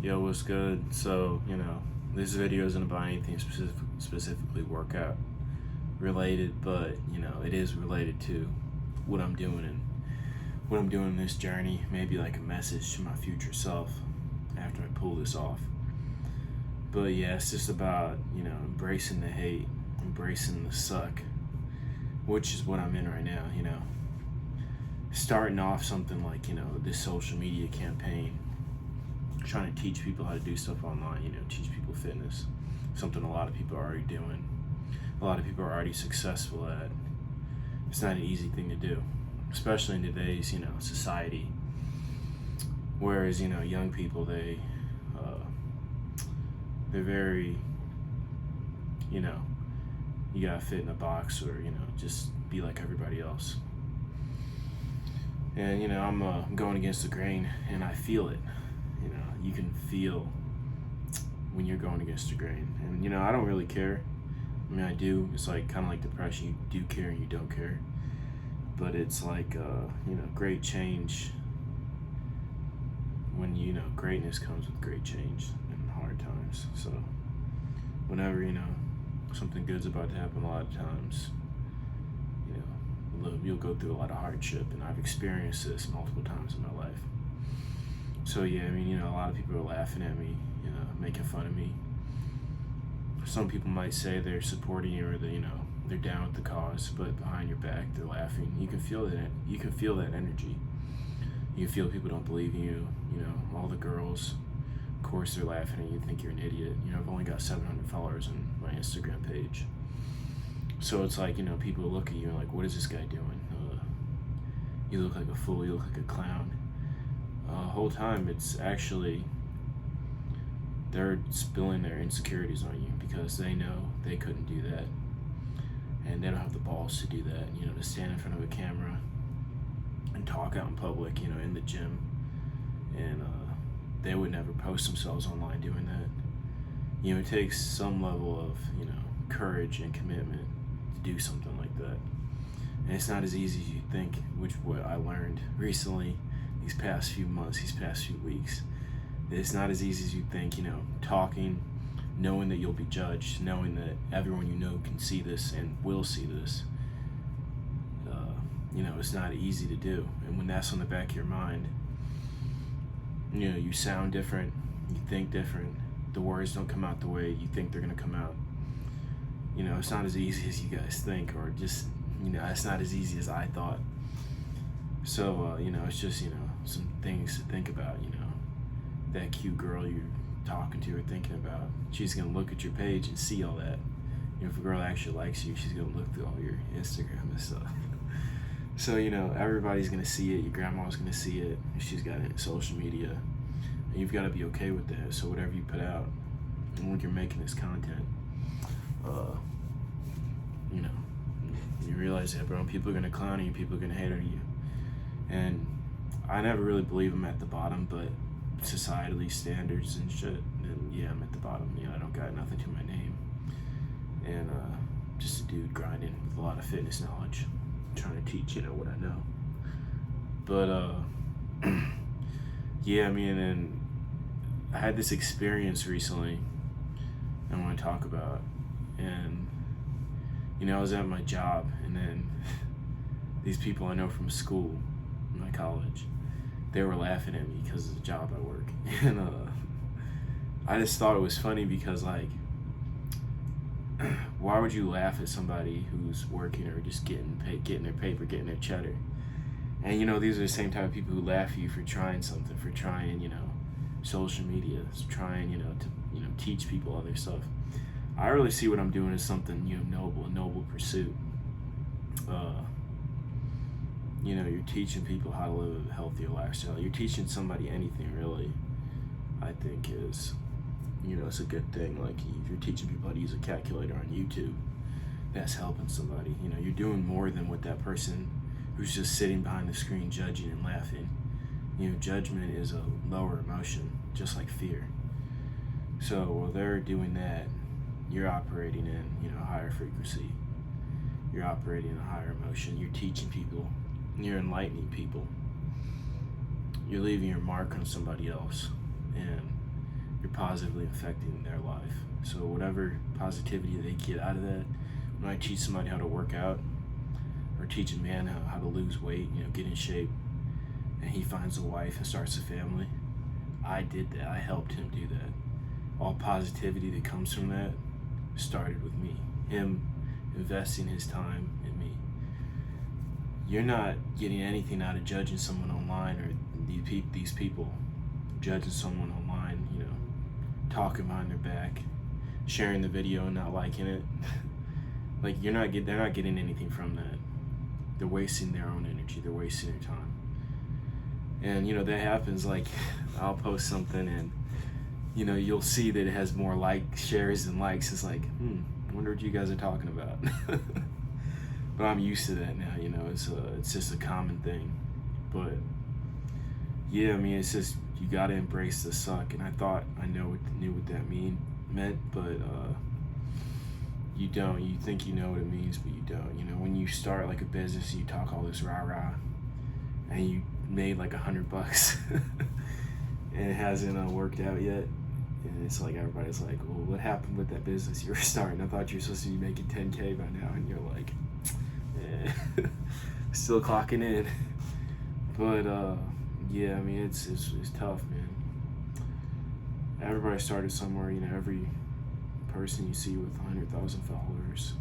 Yo, what's good? So, this video isn't about anything specifically workout related, but, it is related to what I'm doing and what I'm doing in this journey. Maybe like a message to my future self after I pull this off. But yeah, it's just about, embracing the hate, embracing the suck, which is what I'm in right now. Starting off something like, this social media campaign, trying to teach people how to do stuff online, teach people fitness, something a lot of people are already doing, a lot of people are already successful at. It's not an easy thing to do, especially in today's, society. Whereas, young people, they're very, you know, you gotta fit in a box or, just be like everybody else. And, I'm going against the grain and I feel it. You can feel when you're going against the grain. And, I don't really care. I mean, I do. It's like kind of like depression. You do care and you don't care. But it's like, great change. When, greatness comes with great change in hard times. So, whenever, something good's about to happen, a lot of times, you'll go through a lot of hardship. And I've experienced this multiple times in my life. So yeah, I mean, a lot of people are laughing at me, making fun of me. Some people might say they're supporting you or they're down with the cause, but behind your back they're laughing. You can feel that. You can feel that energy. You can feel people don't believe in you. All the girls, of course, they're laughing at you, think you're an idiot. I've only got 700 followers on my Instagram page. So it's like, people look at you and like, what is this guy doing? You look like a fool. You look like a clown. Whole time it's actually they're spilling their insecurities on you because they know they couldn't do that and they don't have the balls to do that, to stand in front of a camera and talk out in public, in the gym, and they would never post themselves online doing that. It takes some level of courage and commitment to do something like that, and it's not as easy as you think, which what I learned recently these past few months, these past few weeks. It's not as easy as you think, talking, knowing that you'll be judged, knowing that everyone can see this and will see this. It's not easy to do. And when that's on the back of your mind, you sound different, you think different, the words don't come out the way you think they're gonna come out. It's not as easy as you guys think, or just, it's not as easy as I thought. So, it's just, some things to think about, that cute girl you're talking to or thinking about, she's going to look at your page and see all that. If a girl actually likes you, she's going to look through all your Instagram and stuff. So, everybody's going to see it. Your grandma's going to see it. She's got it, social media. And you've got to be okay with that. So whatever you put out, and when you're making this content, you realize that, bro, people are going to clown you, people are going to hate on you. And I never really believe I'm at the bottom, but societally standards and shit, and yeah, I'm at the bottom. I don't got nothing to my name, and just a dude grinding with a lot of fitness knowledge, trying to teach what I know. But yeah, I mean, and I had this experience recently I want to talk about, and I was at my job, and then these people I know from school, my college, they were laughing at me because of the job I work. And I just thought it was funny because, like, why would you laugh at somebody who's working or just getting their paper, getting their cheddar? And these are the same type of people who laugh at you for trying something, for trying, social media, trying, to teach people other stuff. I really see what I'm doing as something, noble, a noble pursuit. You're teaching people how to live a healthier lifestyle. You're teaching somebody anything, really, I think is, it's a good thing. Like, if you're teaching people how to use a calculator on YouTube, that's helping somebody. You're doing more than what that person who's just sitting behind the screen judging and laughing. Judgment is a lower emotion, just like fear. So while they're doing that, you're operating in, a higher frequency. You're operating in a higher emotion. You're teaching people. You're enlightening people. You're leaving your mark on somebody else. And you're positively affecting their life. So whatever positivity they get out of that, when I teach somebody how to work out, or teach a man how to lose weight, get in shape, and he finds a wife and starts a family, I did that. I helped him do that. All positivity that comes from that started with me. Him investing his time in me. You're not getting anything out of judging someone online, or these people judging someone online, talking behind their back, sharing the video and not liking it. Like, they're not getting anything from that. They're wasting their own energy. They're wasting their time. And that happens. Like, I'll post something and you'll see that it has more shares than likes. It's like, I wonder what you guys are talking about. But I'm used to that now. It's just a common thing. But yeah, it's just, you gotta embrace the suck. And I thought I knew what that meant, but you don't. You think you know what it means, but you don't. When you start like a business, you talk all this rah-rah, and you made like $100 and it hasn't worked out yet, and it's like everybody's like, well, what happened with that business you were starting? I thought you were supposed to be making 10K by now, and you're like, still clocking in. But yeah, it's tough, man. Everybody started somewhere. Every person you see with 100,000 followers,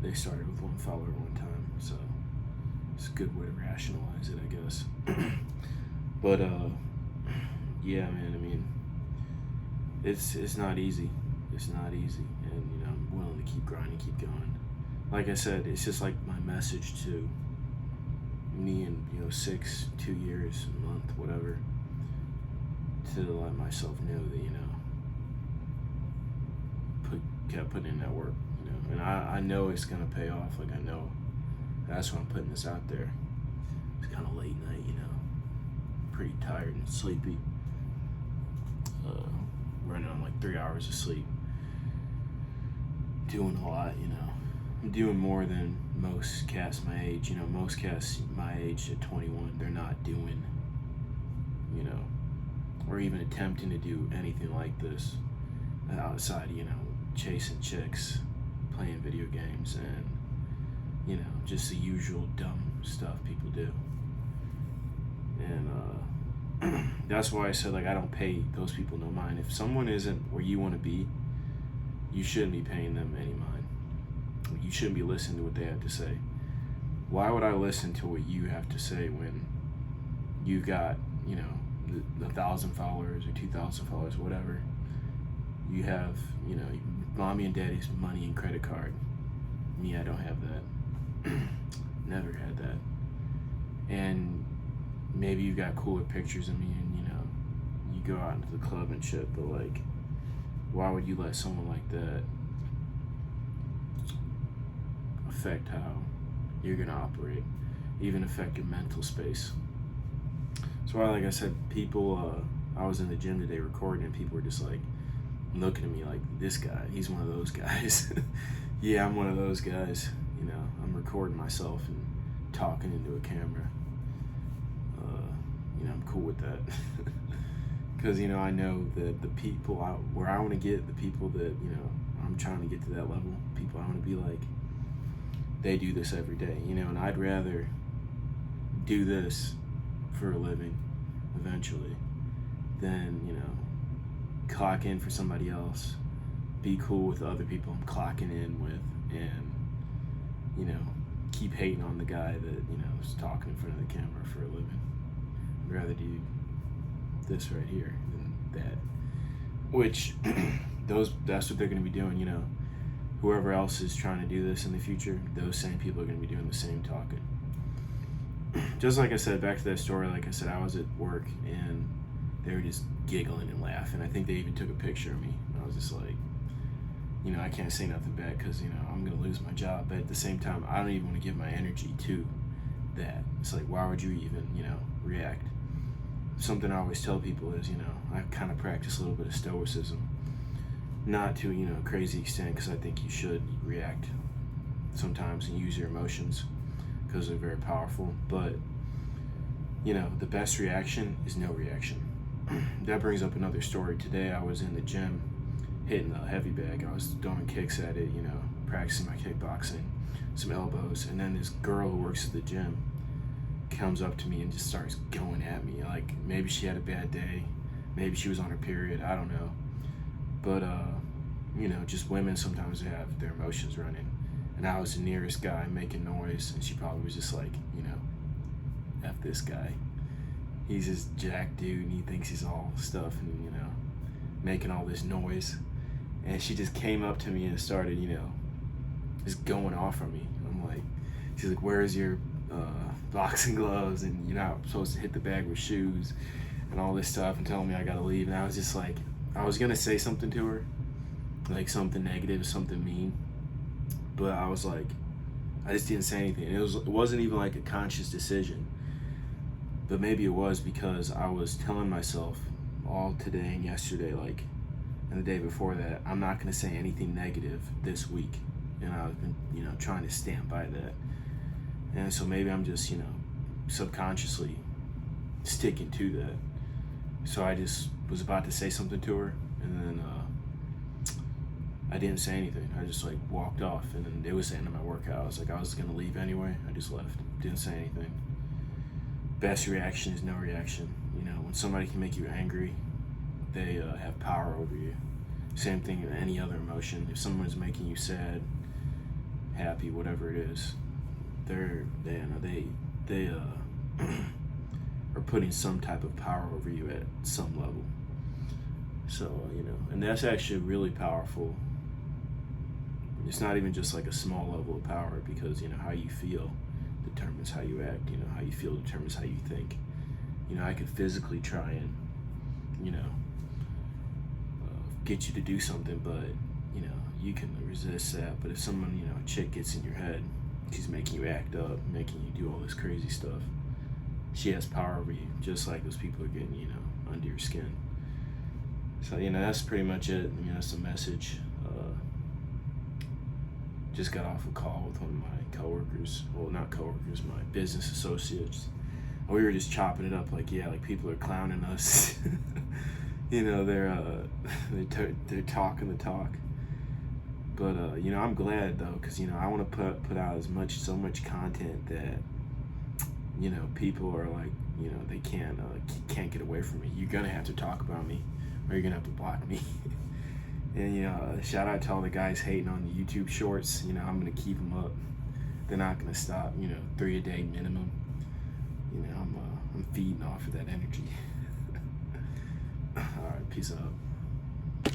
they started with one follower one time. So it's a good way to rationalize it, I guess. But yeah, man, it's not easy. It's not easy, and I'm willing to keep grinding, keep going. Like I said, it's just like my message to me in 2 years, a month, whatever, to let myself know that kept putting in that work, and I know it's gonna pay off. Like, I know. That's why I'm putting this out there. It's kind of late night, pretty tired and sleepy. Running on like 3 hours of sleep. Doing a lot, I'm doing more than most cats my age. Most cats my age at 21, they're not doing, or even attempting to do anything like this outside, chasing chicks, playing video games, and just the usual dumb stuff people do. And that's why I said, like, I don't pay those people no mind. If someone isn't where you want to be, you shouldn't be paying them any mind. You shouldn't be listening to what they have to say. Why would I listen to what you have to say when you got 1,000 followers or 2,000 followers, whatever? You have mommy and daddy's money and credit card. Me, I don't have that. Never had that. And maybe you got cooler pictures of me, and you go out into the club and shit, but like, why would you let someone like that affect how you're gonna operate, even affect your mental space? That's why, like I said, people, I was in the gym today recording, and people were just like looking at me like, this guy, he's one of those guys. Yeah, I'm one of those guys. I'm recording myself and talking into a camera. I'm cool with that. Because, I know that the people where I want to get, the people that, I'm trying to get to that level, people I want to be like, they do this every day, and I'd rather do this for a living eventually than, clock in for somebody else, be cool with the other people I'm clocking in with, and, keep hating on the guy that, is talking in front of the camera for a living. I'd rather do this right here than that. Which, that's what they're going to be doing, Whoever else is trying to do this in the future, those same people are going to be doing the same talking. Just like I said, back to that story, like I said, I was at work, and they were just giggling and laughing. I think they even took a picture of me. And I was just like, I can't say nothing back because, I'm going to lose my job. But at the same time, I don't even want to give my energy to that. It's like, why would you even, react? Something I always tell people is, I kind of practice a little bit of stoicism. Not to, a crazy extent, because I think you should react sometimes and use your emotions because they're very powerful. But, the best reaction is no reaction. that brings up another story. Today I was in the gym hitting a heavy bag. I was throwing kicks at it, practicing my kickboxing, some elbows, and then this girl who works at the gym comes up to me and just starts going at me. Like, maybe she had a bad day, maybe she was on her period, I don't know. But just women sometimes have their emotions running. And I was the nearest guy making noise, and she probably was just like, F this guy. He's this jack dude, and he thinks he's all stuff, and making all this noise. And she just came up to me and started, just going off on me. I'm like, she's like, "Where's your boxing gloves?" And you're not supposed to hit the bag with shoes, and all this stuff, and telling me I gotta leave. And I was just like, I was gonna say something to her, like something negative, something mean, but I was like, I just didn't say anything. And it wasn't even like a conscious decision, but maybe it was because I was telling myself all today and yesterday, like, and the day before that, I'm not gonna say anything negative this week, and I've been, trying to stand by that. And so maybe I'm just, subconsciously sticking to that. So I just was about to say something to her, and then I didn't say anything. I just like walked off, and then it was the end of my workout. I was like, I was gonna leave anyway. I just left. Didn't say anything. Best reaction is no reaction. When somebody can make you angry, they have power over you. Same thing with any other emotion. If someone's making you sad, happy, whatever it is, they are putting some type of power over you at some level. So, and that's actually really powerful. It's not even just like a small level of power, because, how you feel determines how you act. How you feel determines how you think. I could physically try and, get you to do something, but, you can resist that. But if someone, a chick gets in your head, she's making you act up, making you do all this crazy stuff, she has power over you, just like those people are getting, under your skin. So, that's pretty much it. That's the message. Just got off a call with one of my coworkers. Well, not coworkers, my business associates. And we were just chopping it up, like people are clowning us. They're talking the talk. But I'm glad though, because I want to put out so much content that people are like, they can't get away from me. You're gonna have to talk about me, or you're gonna have to block me. And shout out to all the guys hating on the YouTube shorts. I'm gonna keep them up. They're not gonna stop. 3 a day minimum. I'm feeding off of that energy. All right, peace out.